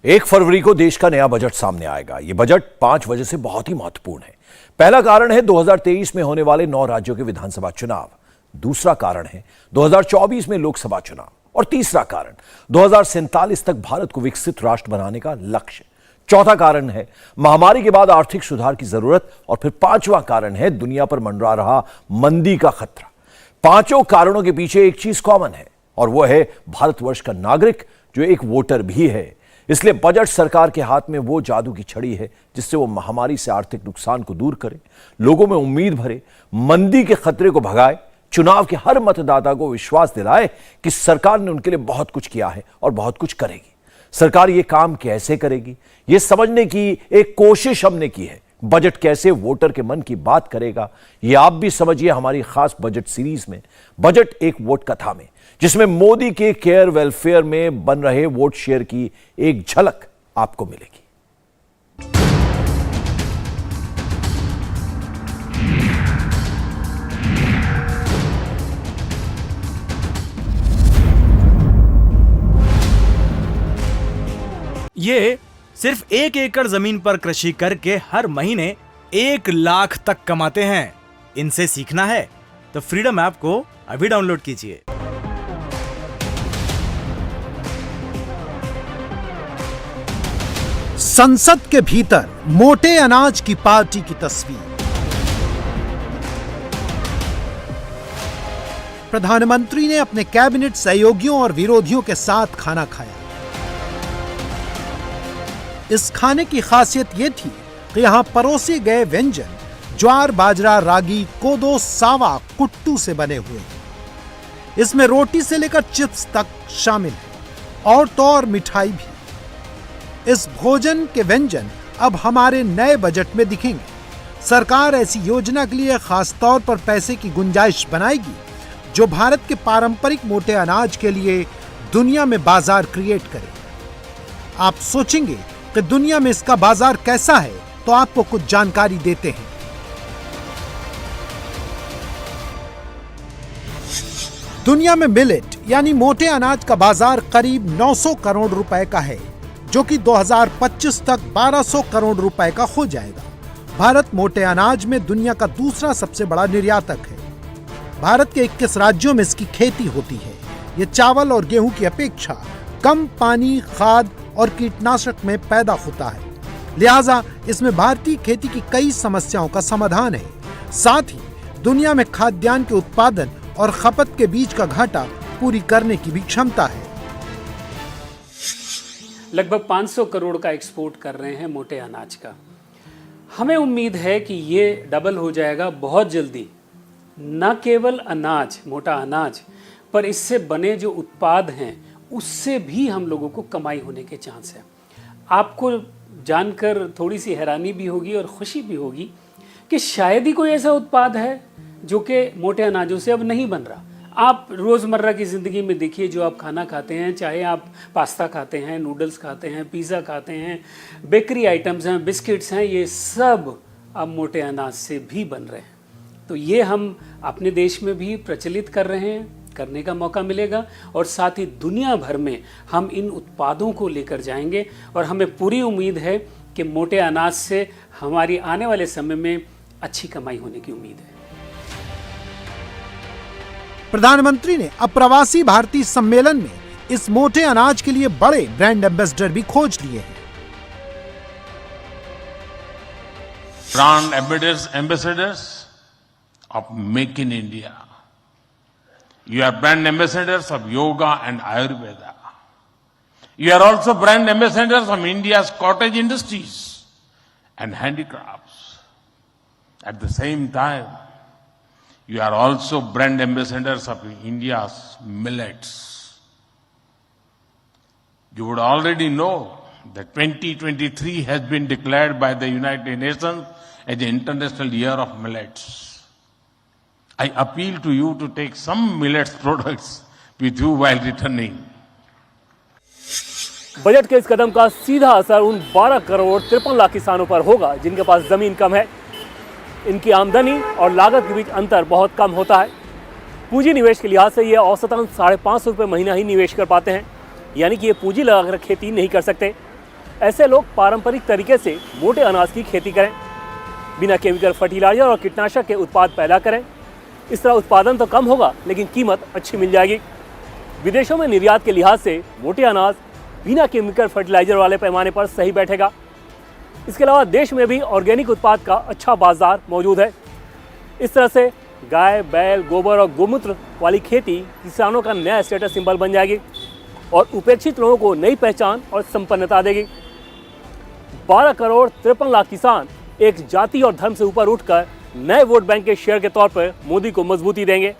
1 फरवरी को देश का नया बजट सामने आएगा। यह बजट 5 वजह से बहुत ही महत्वपूर्ण है। पहला कारण है 2023 में होने वाले 9 राज्यों के विधानसभा चुनाव। दूसरा कारण है 2024 में लोकसभा चुनाव। और तीसरा कारण 2047 तक भारत को विकसित राष्ट्र बनाने का लक्ष्य। चौथा कारण है महामारी के बाद आर्थिक सुधार की जरूरत। और फिर पांचवा कारण है दुनिया पर मंडरा रहा मंदी का खतरा। पांचों कारणों के पीछे एक चीज कॉमन है और वह है भारतवर्ष का नागरिक जो एक वोटर भी है। इसलिए बजट सरकार के हाथ में वो जादू की छड़ी है जिससे वो महामारी से आर्थिक नुकसान को दूर करे, लोगों में उम्मीद भरे, मंदी के खतरे को भगाए, चुनाव के हर मतदाता को विश्वास दिलाए कि सरकार ने उनके लिए बहुत कुछ किया है और बहुत कुछ करेगी। सरकार ये काम कैसे करेगी, ये समझने की एक कोशिश हमने की है। बजट कैसे वोटर के मन की बात करेगा, ये आप भी समझिए हमारी खास बजट सीरीज में, बजट एक वोट कथा में, जिसमें मोदी के केयर वेलफेयर में बन रहे वोट शेयर की एक झलक आपको मिलेगी। ये सिर्फ 1 एकड़ जमीन पर कृषि करके हर महीने 1 लाख तक कमाते हैं। इनसे सीखना है तो फ्रीडम ऐप को अभी डाउनलोड कीजिए। संसद के भीतर मोटे अनाज की पार्टी की तस्वीर। प्रधानमंत्री ने अपने कैबिनेट सहयोगियों और विरोधियों के साथ खाना खाया। इस खाने की खासियत यह थी कि यहां परोसे गए व्यंजन ज्वार, बाजरा, रागी, कोदो, सावा, कुट्टू से बने हुए हैं। इसमें रोटी से लेकर चिप्स तक शामिल है और तो और मिठाई भी। इस भोजन के व्यंजन अब हमारे नए बजट में दिखेंगे। सरकार ऐसी योजना के लिए खास तौर पर पैसे की गुंजाइश बनाएगी जो भारत के पारंपरिक मोटे अनाज के लिए दुनिया में बाजार क्रिएट करे। आप सोचेंगे कि दुनिया में इसका बाजार कैसा है, तो आपको कुछ जानकारी देते हैं। दुनिया में मिलेट यानी मोटे अनाज का बाजार करीब 900 करोड़ रुपए का है, जो कि 2025 तक 1200 करोड़ रुपए का हो जाएगा। भारत मोटे अनाज में दुनिया का दूसरा सबसे बड़ा निर्यातक है। भारत के 21 राज्यों में इसकी खेती होती है। यह चावल और गेहूं की अपेक्षा कम पानी, खाद और कीटनाशक में पैदा होता है, लिहाजा इसमें भारतीय खेती की कई समस्याओं का समाधान है। साथ ही दुनिया में खाद्यान्न के उत्पादन और खपत के बीच का घाटा पूरी करने की भी क्षमता है। लगभग 500 करोड़ का एक्सपोर्ट कर रहे हैं मोटे अनाज का। हमें उम्मीद है कि ये डबल हो जाएगा बहुत जल्दी। न केवल अनाज, मोटा अनाज, पर इससे बने जो उत्पाद हैं उससे भी हम लोगों को कमाई होने के चांस है। आपको जानकर थोड़ी सी हैरानी भी होगी और खुशी भी होगी कि शायद ही कोई ऐसा उत्पाद है जो कि मोटे अनाजों से अब नहीं बन रहा। आप रोज़मर्रा की ज़िंदगी में देखिए, जो आप खाना खाते हैं, चाहे आप पास्ता खाते हैं, नूडल्स खाते हैं, पिज़्ज़ा खाते हैं, बेकरी आइटम्स हैं, बिस्किट्स हैं, ये सब अब मोटे अनाज से भी बन रहे हैं। तो ये हम अपने देश में भी प्रचलित कर रहे हैं, करने का मौका मिलेगा और साथ ही दुनिया भर में हम इन उत्पादों को लेकर जाएंगे। और हमें पूरी उम्मीद है कि मोटे अनाज से हमारी आने वाले समय में अच्छी कमाई होने की उम्मीद है। प्रधानमंत्री ने अप्रवासी भारतीय सम्मेलन में इस मोटे अनाज के लिए बड़े ब्रांड एम्बेसडर भी खोज लिए हैं। Brand ambassadors of make in India. You are brand ambassadors of yoga and Ayurveda. You are also brand ambassadors of India's cottage industries and handicrafts. At the same time, you are also brand ambassadors of India's millets. You would already know that 2023 has been declared by the United Nations as the International Year of Millets. I appeal to you to take some millets products with you while returning. Budget के इस कदम का सीधा असर उन 12 करोड़ 53 लाख किसानों पर होगा जिनके पास जमीन कम है। इनकी आमदनी और लागत के बीच अंतर बहुत कम होता है। पूंजी निवेश के लिहाज से ये औसतन 550 रुपये महीना ही निवेश कर पाते हैं, यानी कि ये पूंजी लगाकर खेती नहीं कर सकते। ऐसे लोग पारंपरिक तरीके से मोटे अनाज की खेती करें, बिना केमिकल फर्टिलाइजर और कीटनाशक के उत्पाद पैदा करें। इस तरह उत्पादन तो कम होगा लेकिन कीमत अच्छी मिल जाएगी। विदेशों में निर्यात के लिहाज से मोटे अनाज बिना केमिकल फर्टिलाइजर वाले पैमाने पर सही बैठेगा। इसके अलावा देश में भी ऑर्गेनिक उत्पाद का अच्छा बाजार मौजूद है। इस तरह से गाय, बैल, गोबर और गोमूत्र वाली खेती किसानों का नया स्टेटस सिंबल बन जाएगी और उपेक्षित लोगों को नई पहचान और संपन्नता देगी। 12 करोड़ 53 लाख किसान एक जाति और धर्म से ऊपर उठकर नए वोट बैंक के शेयर के तौर पर मोदी को मजबूती देंगे।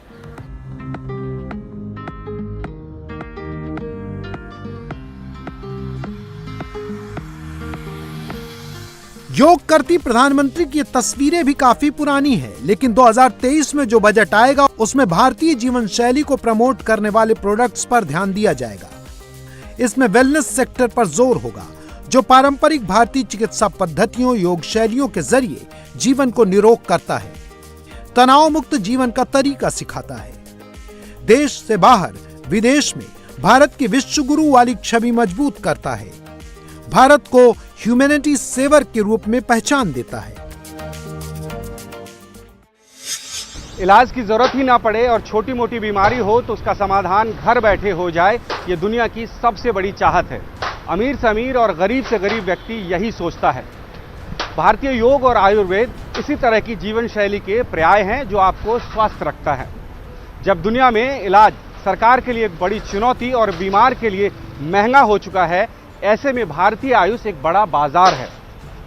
योग करती प्रधानमंत्री की ये तस्वीरें भी काफी पुरानी हैं, लेकिन 2023 में जो बजट आएगा उसमें भारतीय जीवन शैली को प्रमोट करने वाले प्रोडक्ट्स पर ध्यान दिया जाएगा। इसमें वेलनेस सेक्टर पर जोर होगा, जो पारंपरिक भारतीय चिकित्सा पद्धतियों, योग शैलियों के जरिए जीवन को निरोग करता है, तनाव मुक्त जीवन का तरीका सिखाता है। देश से बाहर विदेश में भारत की विश्व गुरु वाली छवि मजबूत करता है, भारत को ह्यूमैनिटी सेवर के रूप में पहचान देता है। इलाज की जरूरत ही ना पड़े और छोटी मोटी बीमारी हो तो उसका समाधान घर बैठे हो जाए, ये दुनिया की सबसे बड़ी चाहत है। अमीर से अमीर और गरीब से गरीब व्यक्ति यही सोचता है। भारतीय योग और आयुर्वेद इसी तरह की जीवन शैली के पर्याय हैं जो आपको स्वस्थ रखता है। जब दुनिया में इलाज सरकार के लिए एक बड़ी चुनौती और बीमार के लिए महंगा हो चुका है, ऐसे में भारतीय आयुष एक बड़ा बाजार है।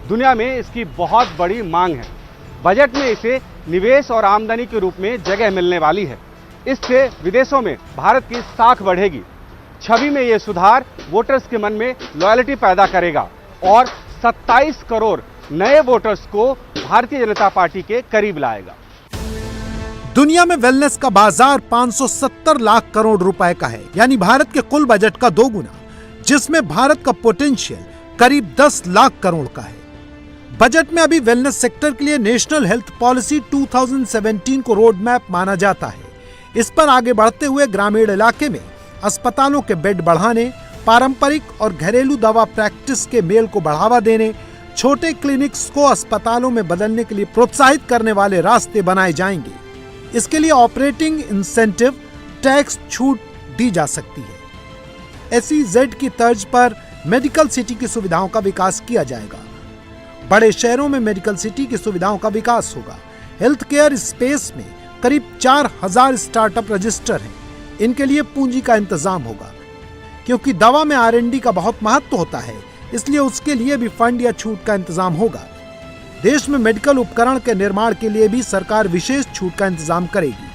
दुनिया में इसकी बहुत बड़ी मांग है। बजट में इसे निवेश और आमदनी के रूप में जगह मिलने वाली है। इससे विदेशों में भारत की साख बढ़ेगी। छवि में ये सुधार वोटर्स के मन में लॉयल्टी पैदा करेगा और 27 करोड़ नए वोटर्स को भारतीय जनता पार्टी के करीब लाएगा। दुनिया में वेलनेस का बाजार 570 लाख करोड़ रुपए का है, यानी भारत के कुल बजट का 2 गुना, जिसमें भारत का पोटेंशियल करीब 10 लाख करोड़ का है। बजट में अभी वेलनेस सेक्टर के लिए नेशनल हेल्थ पॉलिसी 2017 को रोड मैप माना जाता है। इस पर आगे बढ़ते हुए ग्रामीण इलाके में अस्पतालों के बेड बढ़ाने, पारंपरिक और घरेलू दवा प्रैक्टिस के मेल को बढ़ावा देने, छोटे क्लिनिक्स को अस्पतालों में बदलने के लिए प्रोत्साहित करने वाले रास्ते बनाए जाएंगे। इसके लिए ऑपरेटिंग इंसेंटिव टैक्स छूट दी जा सकती है। SEZ की तर्ज पर मेडिकल सिटी की सुविधाओं का विकास किया जाएगा। बड़े शहरों में मेडिकल सिटी की सुविधाओं का विकास होगा। हेल्थ केयर स्पेस में करीब 4000 स्टार्टअप रजिस्टर हैं। इनके लिए पूंजी का इंतजाम होगा, क्योंकि दवा में R&D का बहुत महत्व होता है, इसलिए उसके लिए भी फंड या छूट का इंतजाम होगा। देश में मेडिकल उपकरण के निर्माण के लिए भी सरकार विशेष छूट का इंतजाम करेगी।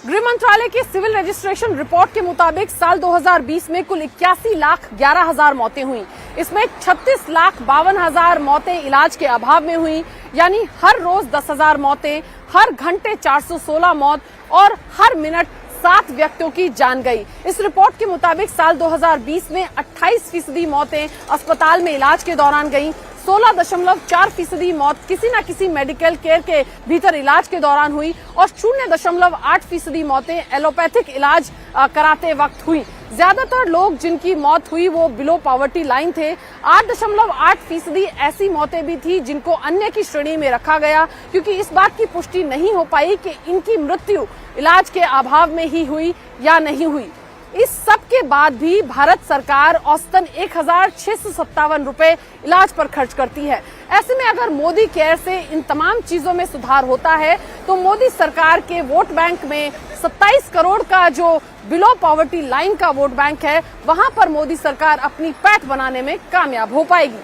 गृह मंत्रालय की सिविल रजिस्ट्रेशन रिपोर्ट के मुताबिक साल 2020 में कुल 81,11,000 मौतें हुई। इसमें 36,52,000 मौतें इलाज के अभाव में हुई, यानी हर रोज 10,000 मौतें, हर घंटे 416 मौत और हर मिनट 7 व्यक्तियों की जान गई। इस रिपोर्ट के मुताबिक साल 2020 में 28% मौतें अस्पताल में इलाज के दौरान गईं, 16.4% मौत किसी न किसी मेडिकल केयर के भीतर इलाज के दौरान हुई और 0.8% मौतें एलोपैथिक इलाज कराते वक्त हुई। ज्यादातर लोग जिनकी मौत हुई वो बिलो पॉवर्टी लाइन थे। 8.8% ऐसी मौतें भी थी जिनको अन्य की श्रेणी में रखा गया, क्योंकि इस बात की पुष्टि नहीं हो पाई कि इनकी मृत्यु इलाज के अभाव में ही हुई या नहीं हुई। इस सब के बाद भी भारत सरकार औसतन 1,657 रुपए इलाज पर खर्च करती है। ऐसे में अगर मोदी केयर से इन तमाम चीजों में सुधार होता है तो मोदी सरकार के वोट बैंक में 27 करोड़ का जो बिलो पॉवर्टी लाइन का वोट बैंक है, वहां पर मोदी सरकार अपनी पैठ बनाने में कामयाब हो पाएगी।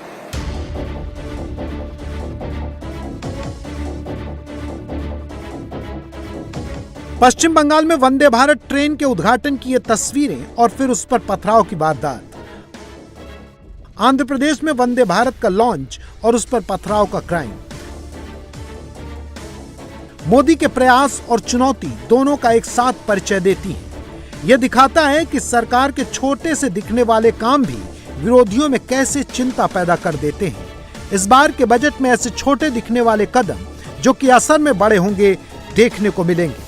पश्चिम बंगाल में वंदे भारत ट्रेन के उद्घाटन की ये तस्वीरें और फिर उस पर पथराव की वारदात। आंध्र प्रदेश में वंदे भारत का लॉन्च और उस पर पथराव का क्राइम। मोदी के प्रयास और चुनौती दोनों का एक साथ परिचय देती है। यह दिखाता है कि सरकार के छोटे से दिखने वाले काम भी विरोधियों में कैसे चिंता पैदा कर देते हैं। इस बार के बजट में ऐसे छोटे दिखने वाले कदम जो कि असर में बड़े होंगे देखने को मिलेंगे।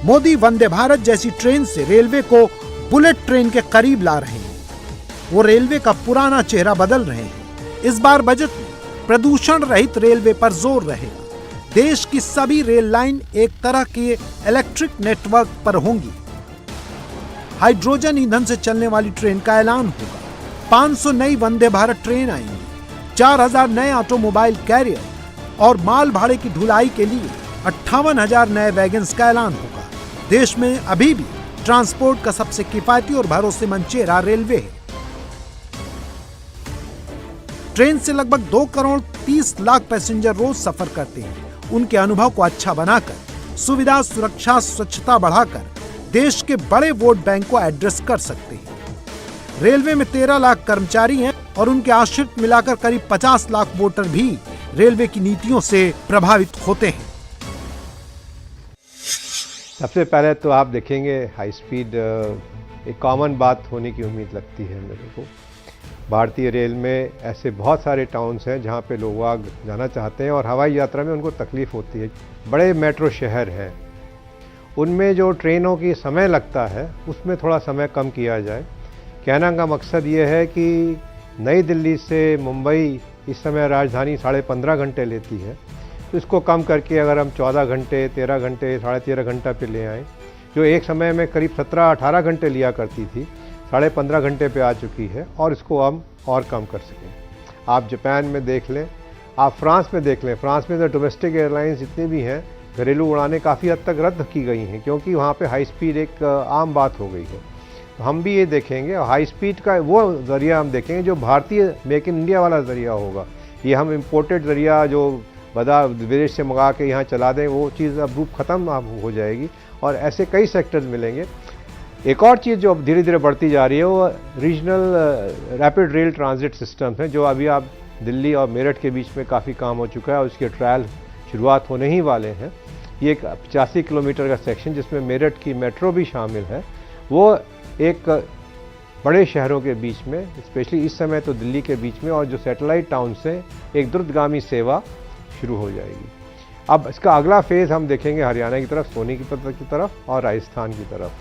मोदी वंदे भारत जैसी ट्रेन से रेलवे को बुलेट ट्रेन के करीब ला रहे हैं। वो रेलवे का पुराना चेहरा बदल रहे हैं। इस बार बजट में प्रदूषण रहित रेलवे पर जोर रहेगा। देश की सभी रेल लाइन एक तरह के इलेक्ट्रिक नेटवर्क पर होंगी। हाइड्रोजन ईंधन से चलने वाली ट्रेन का ऐलान होगा। 500 नई वंदे भारत ट्रेन आएंगी। 4000 नए ऑटोमोबाइल कैरियर और माल भाड़े की ढुलाई के लिए 58,000 नए वैगन्स का ऐलान होगा। देश में अभी भी ट्रांसपोर्ट का सबसे किफायती और भरोसेमंद चेहरा रेलवे है। ट्रेन से लगभग 2 करोड़ 30 लाख पैसेंजर रोज सफर करते हैं। उनके अनुभव को अच्छा बनाकर, सुविधा, सुरक्षा, स्वच्छता बढ़ाकर देश के बड़े वोट बैंक को एड्रेस कर सकते हैं। रेलवे में 13 लाख कर्मचारी हैं और उनके आश्रित मिलाकर करीब 50 लाख वोटर भी रेलवे की नीतियों से प्रभावित होते हैं। सबसे पहले तो आप देखेंगे हाई स्पीड एक कॉमन बात होने की उम्मीद लगती है मेरे को। भारतीय रेल में ऐसे बहुत सारे टाउन्स हैं जहाँ पे लोग जाना चाहते हैं और हवाई यात्रा में उनको तकलीफ़ होती है। बड़े मेट्रो शहर हैं, उनमें जो ट्रेनों की समय लगता है उसमें थोड़ा समय कम किया जाए। कहने का मकसद ये है कि नई दिल्ली से मुंबई इस समय राजधानी 15.5 घंटे लेती है, तो इसको कम करके अगर हम 14 घंटे, 13 घंटे, 13.5 घंटा पे ले आएँ, जो एक समय में करीब 17-18 घंटे लिया करती थी, 15.5 घंटे पे आ चुकी है और इसको हम और कम कर सकें। आप जापान में देख लें, आप फ्रांस में देख लें। फ्रांस में तो डोमेस्टिक एयरलाइंस जितनी भी हैं, घरेलू उड़ानें काफ़ी हद तक रद्द की गई हैं क्योंकि वहाँ पे हाई स्पीड एक आम बात हो गई है। तो हम भी ये देखेंगे और हाई स्पीड का वो ज़रिया हम देखेंगे जो भारतीय मेक इन इंडिया वाला ज़रिया होगा। ये हम इम्पोर्टेड ज़रिया जो विदेश से मंगा के यहाँ चला दें, वो चीज़ अब रूप ख़त्म हो जाएगी और ऐसे कई सेक्टर्स मिलेंगे। एक और चीज़ जो अब धीरे धीरे बढ़ती जा रही है वो regional rapid rail transit system है, जो अभी आप दिल्ली और मेरठ के बीच में काफ़ी काम हो चुका है और उसके ट्रायल शुरुआत होने ही वाले हैं। ये एक 85 किलोमीटर का सेक्शन जिसमें मेरठ की मेट्रो भी शामिल है, वो एक बड़े शहरों के बीच में, स्पेशली इस समय तो दिल्ली के बीच में, और जो सैटेलाइट टाउन से एक द्रुतगामी सेवा शुरू हो जाएगी। अब इसका अगला फेज़ हम देखेंगे हरियाणा की तरफ, सोनीपत की तरफ और राजस्थान की तरफ।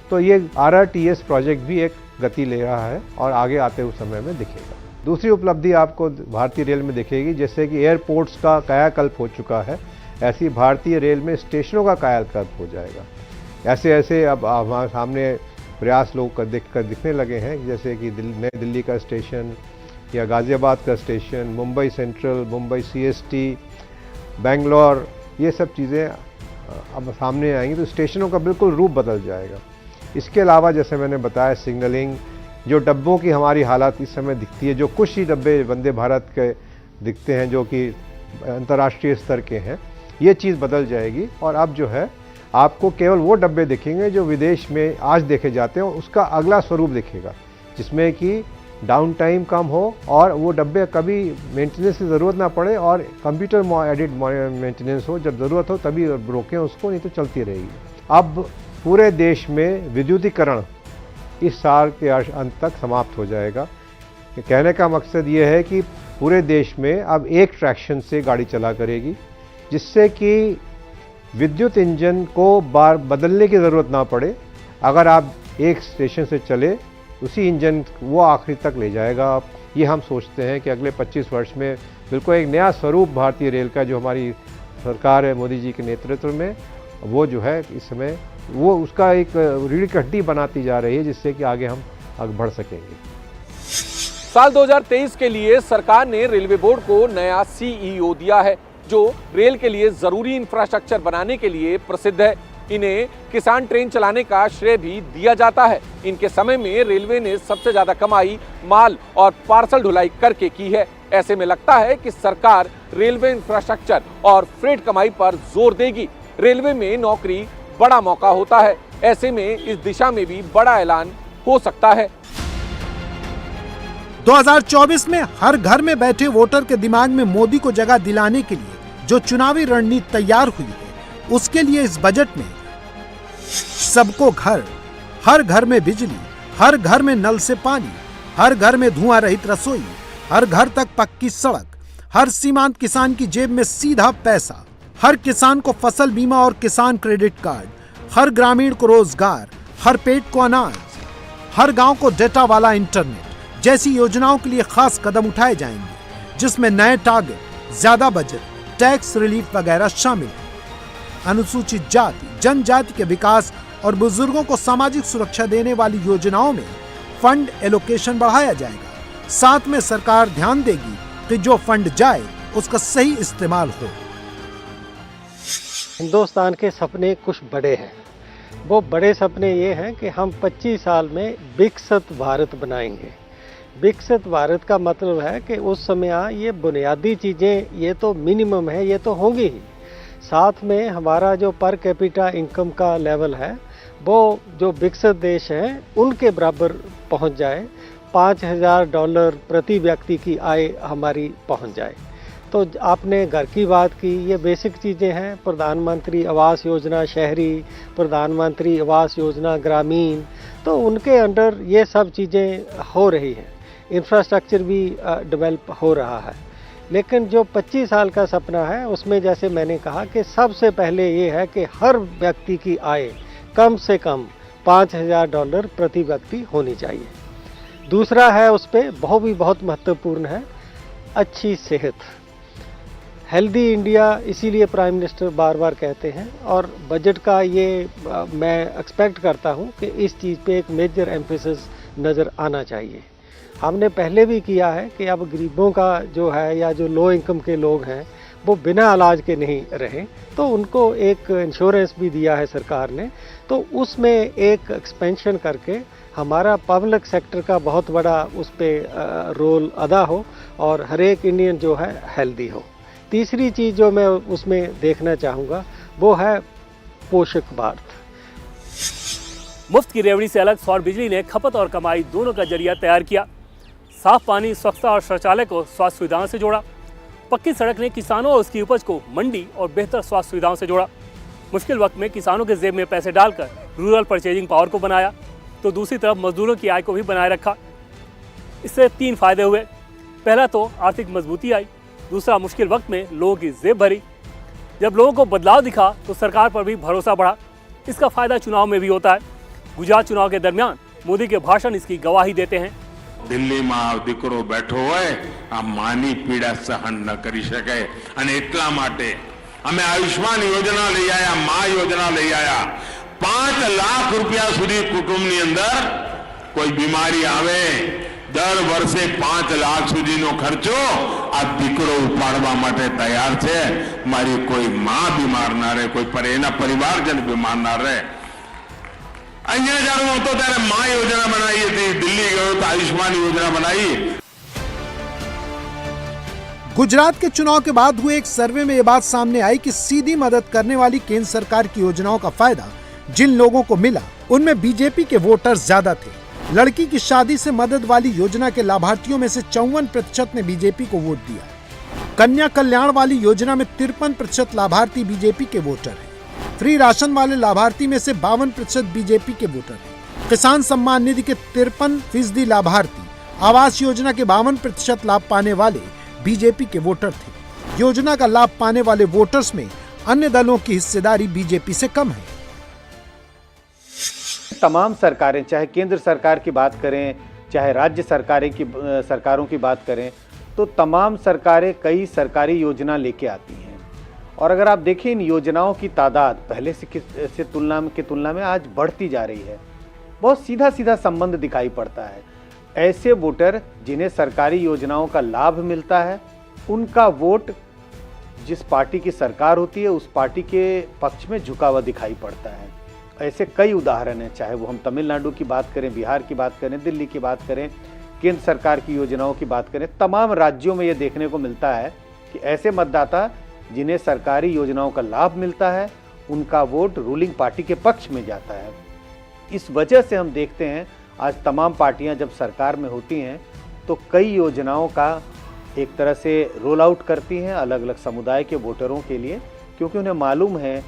तो ये RRTS प्रोजेक्ट भी एक गति ले रहा है और आगे आते हुए समय में दिखेगा। दूसरी उपलब्धि आपको भारतीय रेल में दिखेगी, जैसे कि एयरपोर्ट्स का कायाकल्प हो चुका है, ऐसी भारतीय रेल में स्टेशनों का कायाकल्प हो जाएगा। ऐसे ऐसे अब हमारे सामने प्रयास लोग दिखने लगे हैं, जैसे कि नई दिल्ली का स्टेशन या गाज़ियाबाद का station, Mumbai central, Mumbai CST, Bangalore, ये सब चीज़ें अब सामने आएंगी तो स्टेशनों का बिल्कुल रूप बदल जाएगा। इसके अलावा जैसे मैंने बताया सिग्नलिंग, जो डब्बों की हमारी हालत इस समय दिखती है, जो कुछ ही डब्बे वंदे भारत के दिखते हैं जो कि अंतर्राष्ट्रीय स्तर के हैं, ये चीज़ बदल जाएगी और अब जो है आपको केवल वो डब्बे दिखेंगे जो विदेश में आज देखे जाते हैं, उसका अगला स्वरूप दिखेगा जिसमें कि डाउन टाइम कम हो और वो डब्बे कभी मेंटेनेंस की ज़रूरत ना पड़े और कंप्यूटर एडिड मेंटेनेंस हो, जब ज़रूरत हो तभी रोकें उसको, नहीं तो चलती रहेगी। अब पूरे देश में विद्युतीकरण इस साल के अंत तक समाप्त हो जाएगा। कहने का मकसद ये है कि पूरे देश में अब एक ट्रैक्शन से गाड़ी चला करेगी, जिससे कि विद्युत इंजन को बार बदलने की ज़रूरत ना पड़े। अगर आप एक स्टेशन से चले, उसी इंजन वो आखिरी तक ले जाएगा। आप ये हम सोचते हैं कि अगले 25 वर्ष में बिल्कुल एक नया स्वरूप भारतीय रेल का, जो हमारी सरकार है मोदी जी के नेतृत्व में, वो जो है इस समय वो उसका एक रीढ़ की हड्डी बनाती जा रही है, जिससे कि आगे हम आगे बढ़ सकेंगे। साल 2023 के लिए सरकार ने रेलवे बोर्ड को नया CEO दिया है, जो रेल के लिए जरूरी इंफ्रास्ट्रक्चर बनाने के लिए प्रसिद्ध है। इन्हें किसान ट्रेन चलाने का श्रेय भी दिया जाता है। इनके समय में रेलवे ने सबसे ज्यादा कमाई माल और पार्सल ढुलाई करके की है। ऐसे में लगता है कि सरकार रेलवे इंफ्रास्ट्रक्चर और फ्रेट कमाई पर जोर देगी। रेलवे में नौकरी बड़ा मौका होता है, ऐसे में इस दिशा में भी बड़ा ऐलान हो सकता है। 2024 में हर घर में बैठे वोटर के दिमाग में मोदी को जगह दिलाने के लिए जो चुनावी रणनीति तैयार हुई है, उसके लिए इस बजट में सबको घर, हर घर में बिजली, हर घर में नल से पानी, हर घर में धुआं रहित रसोई, हर घर तक पक्की सड़क, हर सीमांत किसान की जेब में सीधा पैसा, हर किसान को फसल बीमा और किसान क्रेडिट कार्ड, हर ग्रामीण को रोजगार, हर पेट को अनाज, हर गांव को डेटा वाला इंटरनेट, जैसी योजनाओं के लिए खास कदम उठाए जाएंगे, जिसमें नए टारगेट, ज्यादा बजट, टैक्स रिलीफ वगैरह शामिल हैं। अनुसूचित जाति, जनजाति के विकास और बुजुर्गों को सामाजिक सुरक्षा देने वाली योजनाओं में फंड एलोकेशन बढ़ाया जाएगा। साथ में सरकार ध्यान देगी कि जो फंड जाए उसका सही इस्तेमाल हो। हिंदुस्तान के सपने कुछ बड़े हैं। वो बड़े सपने ये हैं कि हम 25 साल में विकसित भारत बनाएंगे। विकसित भारत का मतलब है कि उस समय ये बुनियादी चीज़ें ये तो मिनिमम है, ये तो होंगी ही। साथ में हमारा जो पर कैपिटा इनकम का लेवल है वो जो विकसित देश हैं उनके बराबर पहुंच जाए। $5,000 प्रति व्यक्ति की आय हमारी पहुंच जाए। तो आपने घर की बात की, ये बेसिक चीज़ें हैं। प्रधानमंत्री आवास योजना शहरी, प्रधानमंत्री आवास योजना ग्रामीण, तो उनके अंडर ये सब चीज़ें हो रही हैं। इंफ्रास्ट्रक्चर भी डेवलप हो रहा है। लेकिन जो 25 साल का सपना है उसमें जैसे मैंने कहा कि सबसे पहले ये है कि हर व्यक्ति की आय कम से कम $5,000 प्रति व्यक्ति होनी चाहिए। दूसरा है उस पर बहुत महत्वपूर्ण है अच्छी सेहत, हेल्दी इंडिया, इसीलिए प्राइम मिनिस्टर बार बार कहते हैं। और बजट का ये मैं एक्सपेक्ट करता हूँ कि इस चीज़ पे एक मेजर एम्फेसिस नज़र आना चाहिए। हमने पहले भी किया है कि अब गरीबों का जो है या जो लो इनकम के लोग हैं वो बिना इलाज के नहीं रहे, तो उनको एक इंश्योरेंस भी दिया है सरकार ने। तो उसमें एक एक्सपेंशन करके हमारा पब्लिक सेक्टर का बहुत बड़ा उस पर रोल अदा हो और हर एक इंडियन जो है हेल्दी हो। तीसरी चीज़ जो मैं उसमें देखना चाहूँगा वो है पोषक भारत। मुफ्त की रेवड़ी से अलग सौर बिजली ने खपत और कमाई दोनों का जरिया तैयार किया। साफ पानी, स्वच्छता और शौचालय को स्वास्थ्य सुविधाओं से जोड़ा। पक्की सड़क ने किसानों और उसकी उपज को मंडी और बेहतर स्वास्थ्य सुविधाओं से जोड़ा। मुश्किल वक्त में किसानों के जेब में पैसे डालकर रूरल परचेजिंग पावर को बनाया, तो दूसरी तरफ मजदूरों की आय को भी बनाए रखा। इससे 3 फायदे हुए। पहला तो आर्थिक मजबूती आई, दूसरा मुश्किल वक्त में लोगों की जेब भरी। जब लोगों को बदलाव दिखा तो सरकार पर भी भरोसा बढ़ा। इसका फायदा चुनाव में भी होता है। गुजरात चुनाव के दरमियान मोदी के भाषण इसकी गवाही देते हैं। दिल्ली में दीकरो बैठो होय आ मानी पीड़ा सहन न करी सके अने એટલા માટે અમે આયુષ્માન યોજના લઈ આયા, મા યોજના લઈ આયા। 5 લાખ રૂપિયા સુધી કુટુંબની અંદર કોઈ બીમારી આવે, દર વર્ષે 5 લાખ સુધીનો ખર્ચો આ દીકરો ઉપાડવા માટે તૈયાર છે। મારી કોઈ માં બીમાર ના રહે, કોઈ એના પરિવારજન બીમાર ના રહે। અહીંયા જ્યારે હું હતો ત્યારે મા યોજના બનાવી હતી, દિલ્હી ગયો તો આયુષ્માન યોજના बनाई। गुजरात के चुनाव के बाद हुए एक सर्वे में यह बात सामने आई कि सीधी मदद करने वाली केंद्र सरकार की योजनाओं का फायदा जिन लोगों को मिला उनमें बीजेपी के वोटर ज्यादा थे। लड़की की शादी से मदद वाली योजना के लाभार्थियों में से 54% ने बीजेपी को वोट दिया। कन्या कल्याण वाली योजना में 53% लाभार्थी बीजेपी के वोटर हैं। फ्री राशन वाले लाभार्थी में से 52% बीजेपी के वोटर हैं। किसान सम्मान निधि के 53% लाभार्थी, आवास योजना के 52% लाभ पाने वाले बीजेपी के वोटर थे। योजना का लाभ पाने वाले वोटर्स में अन्य दलों की हिस्सेदारी बीजेपी से कम है। तमाम सरकारें, चाहे केंद्र सरकार की बात करें, चाहे राज्य सरकारों की बात करें, तो तमाम सरकारें कई सरकारी योजना लेके आती हैं। और अगर आप देखें इन योजनाओं की तादाद पहले से तुलना में आज बढ़ती जा रही है। बहुत सीधा संबंध दिखाई पड़ता है। ऐसे वोटर जिन्हें सरकारी योजनाओं का लाभ मिलता है, उनका वोट जिस पार्टी की सरकार होती है उस पार्टी के पक्ष में झुका हुआ दिखाई पड़ता है। ऐसे कई उदाहरण हैं, चाहे वो हम तमिलनाडु की बात करें, बिहार की बात करें, दिल्ली की बात करें, केंद्र सरकार की योजनाओं की बात करें। तमाम राज्यों में ये देखने को मिलता है कि ऐसे मतदाता जिन्हें सरकारी योजनाओं का लाभ मिलता है उनका वोट रूलिंग पार्टी के पक्ष में जाता है। इस वजह से हम देखते हैं आज तमाम पार्टियां जब सरकार में होती हैं तो कई योजनाओं का एक तरह से रोल आउट करती हैं अलग अलग समुदाय के वोटरों के लिए, क्योंकि उन्हें मालूम है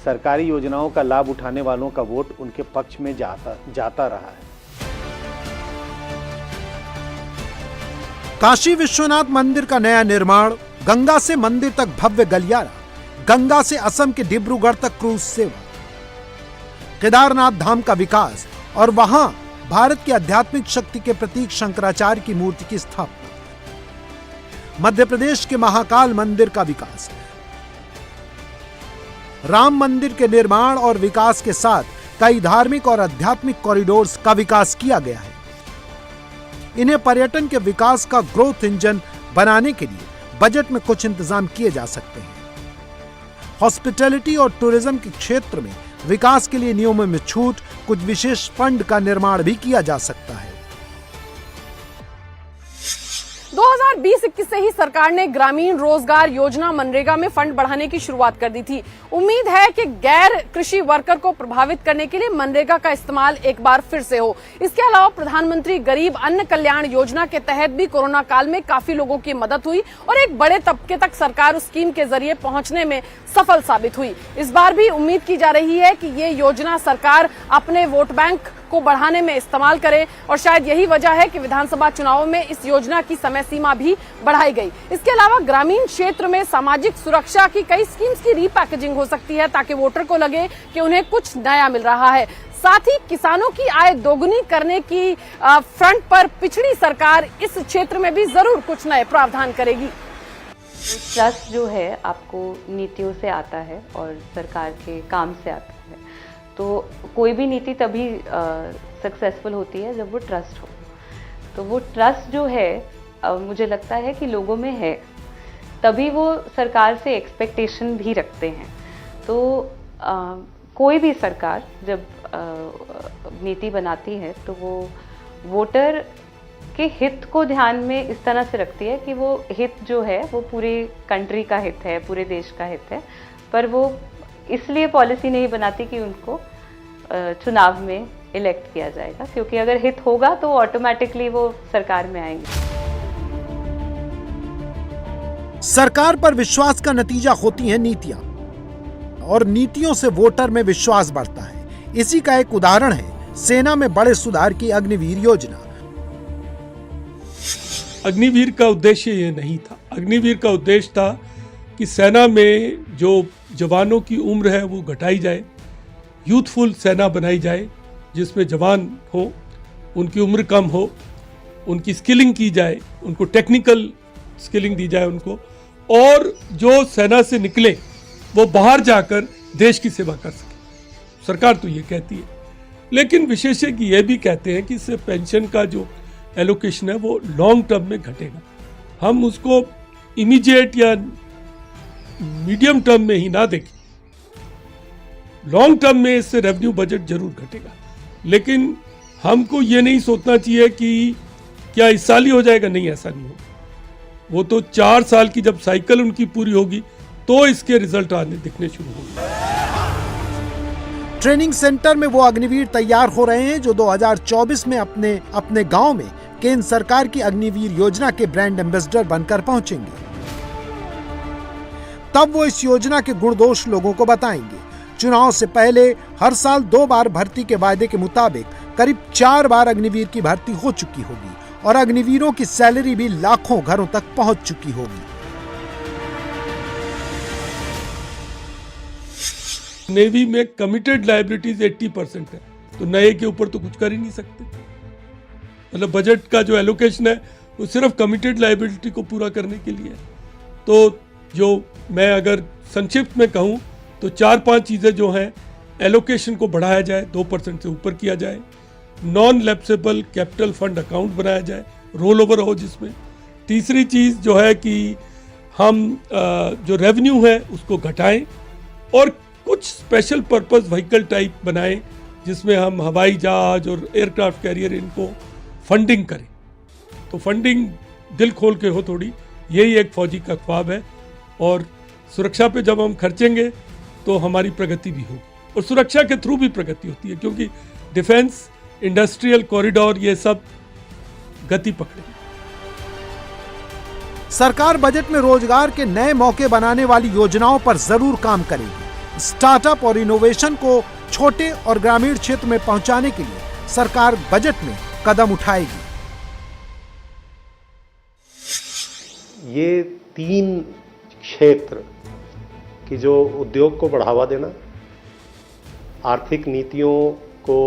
सरकारी योजनाओं का लाभ उठाने वालों का वोट उनके पक्ष में जाता रहा है। काशी विश्वनाथ मंदिर का नया निर्माण, गंगा से मंदिर तक भव्य गलियारा, गंगा से असम के डिब्रूगढ़ तक क्रूज सेवा, केदारनाथ धाम का विकास और वहां भारत की आध्यात्मिक शक्ति के प्रतीक शंकराचार्य की मूर्ति की स्थापना, मध्य प्रदेश के महाकाल मंदिर का विकास, राम मंदिर के निर्माण और विकास के साथ कई धार्मिक और आध्यात्मिक कॉरिडोर्स का विकास किया गया है। इन्हें पर्यटन के विकास का ग्रोथ इंजन बनाने के लिए बजट में कुछ इंतजाम किए जा सकते हैं। हॉस्पिटैलिटी और टूरिज्म के क्षेत्र में विकास के लिए नियमों में छूट, कुछ विशेष फंड का निर्माण भी किया जा सकता है। 2020-21 से ही सरकार ने ग्रामीण रोजगार योजना मनरेगा में फंड बढ़ाने की शुरुआत कर दी थी। उम्मीद है कि गैर कृषि वर्कर को प्रभावित करने के लिए मनरेगा का इस्तेमाल एक बार फिर से हो। इसके अलावा प्रधानमंत्री गरीब अन्न कल्याण योजना के तहत भी कोरोना काल में काफी लोगों की मदद हुई और एक बड़े तबके तक सरकार उस स्कीम के जरिए पहुंचने में सफल साबित हुई। इस बार भी उम्मीद की जा रही है कि ये योजना सरकार अपने वोट बैंक को बढ़ाने में इस्तेमाल करे और शायद यही वजह है कि विधानसभा चुनावों में इस योजना की समय सीमा भी बढ़ाई गई। इसके अलावा ग्रामीण क्षेत्र में सामाजिक सुरक्षा की कई स्कीम्स की रीपैकेजिंग हो सकती है ताकि वोटर को लगे कि उन्हें कुछ नया मिल रहा है। साथ ही किसानों की आय दोगुनी करने की फ्रंट पर पिछड़ी सरकार इस क्षेत्र में भी जरूर कुछ नए प्रावधान करेगी। ट्रस्ट जो है आपको नीतियों से आता है और सरकार के काम से आता है। तो कोई भी नीति तभी सक्सेसफुल होती है जब वो ट्रस्ट हो। तो वो ट्रस्ट जो है मुझे लगता है कि लोगों में है, तभी वो सरकार से एक्सपेक्टेशन भी रखते हैं। तो कोई भी सरकार जब नीति बनाती है तो वो वोटर के हित को ध्यान में इस तरह से रखती है कि वो हित जो है वो पूरे कंट्री का हित है, पूरे देश का हित है। पर वो इसलिए पॉलिसी नहीं बनाती कि उनको चुनाव में इलेक्ट किया जाएगा, क्योंकि अगर हित होगा तो ऑटोमेटिकली वो सरकार में आएंगे। सरकार पर विश्वास का नतीजा होती हैं नीतियां और नीतियों से वोटर में विश्वास बढ़ता है। इसी का एक उदाहरण है सेना में बड़े सुधार की अग्निवीर योजना। अग्निवीर का उद्देश्य ये नहीं था। अग्निवीर का उद्देश्य था कि सेना में जो जवानों की उम्र है वो घटाई जाए, यूथफुल सेना बनाई जाए जिसमें जवान हो, उनकी उम्र कम हो, उनकी स्किलिंग की जाए, उनको टेक्निकल स्किलिंग दी जाए उनको, और जो सेना से निकले वो बाहर जाकर देश की सेवा कर सके। सरकार तो ये कहती है, लेकिन विशेषज्ञ ये भी कहते हैं कि इससे पेंशन का जो एलोकेशन है वो लॉन्ग टर्म में घटेगा। हम उसको इमीडिएट या मीडियम टर्म में ही ना देखें, लॉन्ग टर्म में इससे रेवेन्यू बजट जरूर घटेगा, लेकिन हमको ये नहीं सोचना चाहिए कि क्या इस साल ही हो जाएगा। नहीं, ऐसा नहीं होगा। वो तो 4 साल की जब साइकिल उनकी पूरी होगी तो इसके रिजल्ट आने दिखने शुरू होंगे। ट्रेनिंग सेंटर में वो अग्निवीर तैयार हो रहे हैं जो 2024 में अपने गांव में केंद्र सरकार की अग्निवीर योजना के ब्रांड एम्बेसडर बनकर पहुंचेंगे। तब वो इस योजना के गुण दोष लोगों को बताएंगे। चुनाव से पहले हर साल 2 बार भर्ती के वायदे के मुताबिक करीब 4 बार अग्निवीर की भर्ती हो चुकी होगी और अग्निवीरों की सैलरी भी लाखों घरों तक पहुंच चुकी होगी। नेवी में कमिटेड लायबिलिटीज 80% है, तो नए के ऊपर तो कुछ कर ही नहीं सकते। मतलब बजट का जो एलोकेशन है वो सिर्फ कमिटेड लायबिलिटी को पूरा करने के लिए है। तो जो मैं अगर संक्षिप्त में कहूँ तो 4-5 चीज़ें जो हैं, एलोकेशन को बढ़ाया जाए, 2% से ऊपर किया जाए, non lapsable capital fund account बनाया जाए, रोल ओवर हो जिसमें। तीसरी चीज़ जो है कि हम जो रेवेन्यू है उसको घटाएं और कुछ स्पेशल पर्पस व्हीकल टाइप बनाएं जिसमें हम हवाई जहाज और एयरक्राफ्ट कैरियर इनको फंडिंग करें। तो फंडिंग दिल खोल के हो थोड़ी, यही एक फौजी का ख्वाब है। और सुरक्षा पे जब हम खर्चेंगे तो हमारी प्रगति भी होगी, और सुरक्षा के थ्रू भी प्रगति होती है, क्योंकि डिफेंस, इंडस्ट्रियल कॉरिडोर ये सब गति पकड़ेगी। सरकार बजट में रोजगार के नए मौके बनाने वाली योजनाओं पर जरूर काम करेगी। स्टार्टअप और इनोवेशन को छोटे और ग्रामीण क्षेत्र में पहुंचाने के लिए सरकार बजट में कदम उठाएगी। ये 3 क्षेत्र की जो उद्योग को बढ़ावा देना, आर्थिक नीतियों को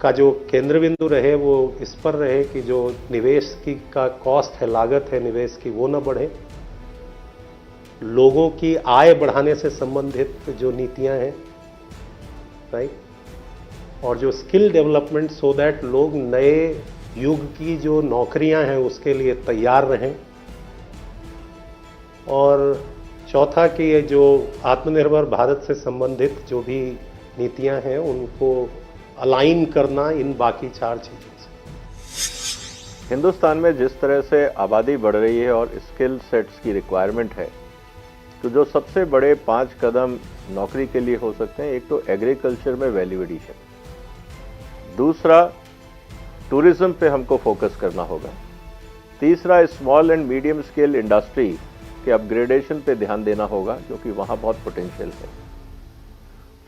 का जो केंद्र बिंदु रहे वो इस पर रहे कि जो निवेश की का कॉस्ट है, लागत है निवेश की, वो न बढ़े। लोगों की आय बढ़ाने से संबंधित जो नीतियां हैं, राइट, और जो स्किल डेवलपमेंट सो दैट लोग नए युग की जो नौकरियां हैं उसके लिए तैयार रहें। और चौथा कि ये जो आत्मनिर्भर भारत से संबंधित जो भी नीतियां हैं उनको अलाइन करना इन बाकी 4 चीज़ों से। हिंदुस्तान में जिस तरह से आबादी बढ़ रही है और स्किल सेट्स की रिक्वायरमेंट है, तो जो सबसे बड़े 5 कदम नौकरी के लिए हो सकते हैं, एक तो एग्रीकल्चर में वैल्यू एडिशन, दूसरा टूरिज्म पे हमको फोकस करना होगा, तीसरा small and medium scale industry के अपग्रेडेशन पे ध्यान देना होगा क्योंकि वहाँ बहुत पोटेंशियल है,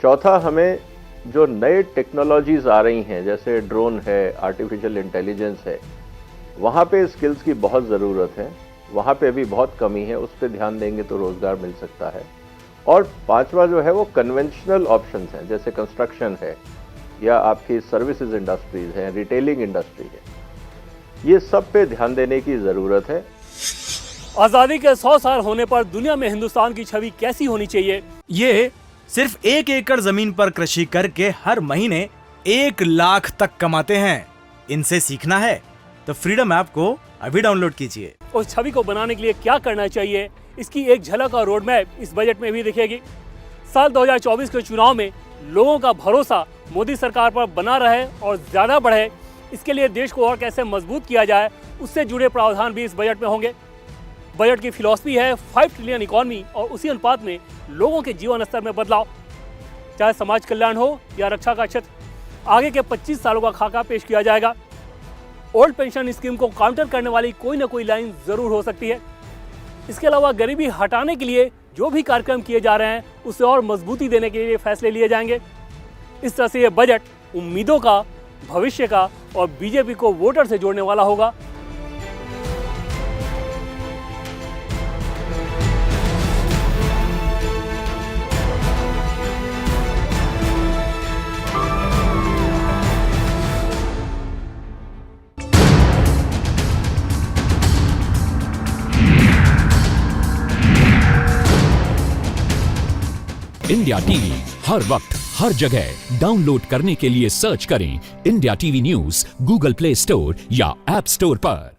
चौथा हमें जो नए टेक्नोलॉजीज आ रही हैं जैसे ड्रोन है, आर्टिफिशियल इंटेलिजेंस है, वहाँ पे स्किल्स की बहुत ज़रूरत है, वहाँ पे भी बहुत कमी है, उस पर ध्यान देंगे तो रोज़गार मिल सकता है। और पांचवा जो है वो कन्वेंशनल ऑप्शंस हैं जैसे कंस्ट्रक्शन है या आपकी सर्विसेज इंडस्ट्रीज है, रिटेलिंग इंडस्ट्री है, ये सब पे ध्यान देने की ज़रूरत है। आज़ादी के 100 साल होने पर दुनिया में हिंदुस्तान की छवि कैसी होनी चाहिए? ये सिर्फ 1 एकड़ जमीन पर कृषि करके हर महीने 1 लाख तक कमाते हैं। इनसे सीखना है तो फ्रीडम ऐप को अभी डाउनलोड कीजिए। उस छवि को बनाने के लिए क्या करना चाहिए, इसकी एक झलक और रोड मैप इस बजट में भी दिखेगी। साल 2024 के चुनाव में लोगों का भरोसा मोदी सरकार पर बना रहे और ज्यादा बढ़े, इसके लिए देश को और कैसे मजबूत किया जाए, उससे जुड़े प्रावधान भी इस बजट में होंगे। बजट की फिलॉसफी है 5 ट्रिलियन इकॉनमी और उसी अनुपात में लोगों के जीवन स्तर में बदलाव, चाहे समाज कल्याण हो या रक्षा का क्षेत्र। आगे के 25 सालों का खाका पेश किया जाएगा। ओल्ड पेंशन स्कीम को काउंटर करने वाली कोई ना कोई लाइन जरूर हो सकती है। इसके अलावा गरीबी हटाने के लिए जो भी कार्यक्रम किए जा रहे हैं उसे और मजबूती देने के लिए फैसले लिए जाएंगे। इस तरह से ये बजट उम्मीदों का, भविष्य का और बीजेपी को वोटर से जोड़ने वाला होगा। इंडिया टीवी हर वक्त हर जगह डाउनलोड करने के लिए सर्च करें India TV news Google play store या ऐप स्टोर पर।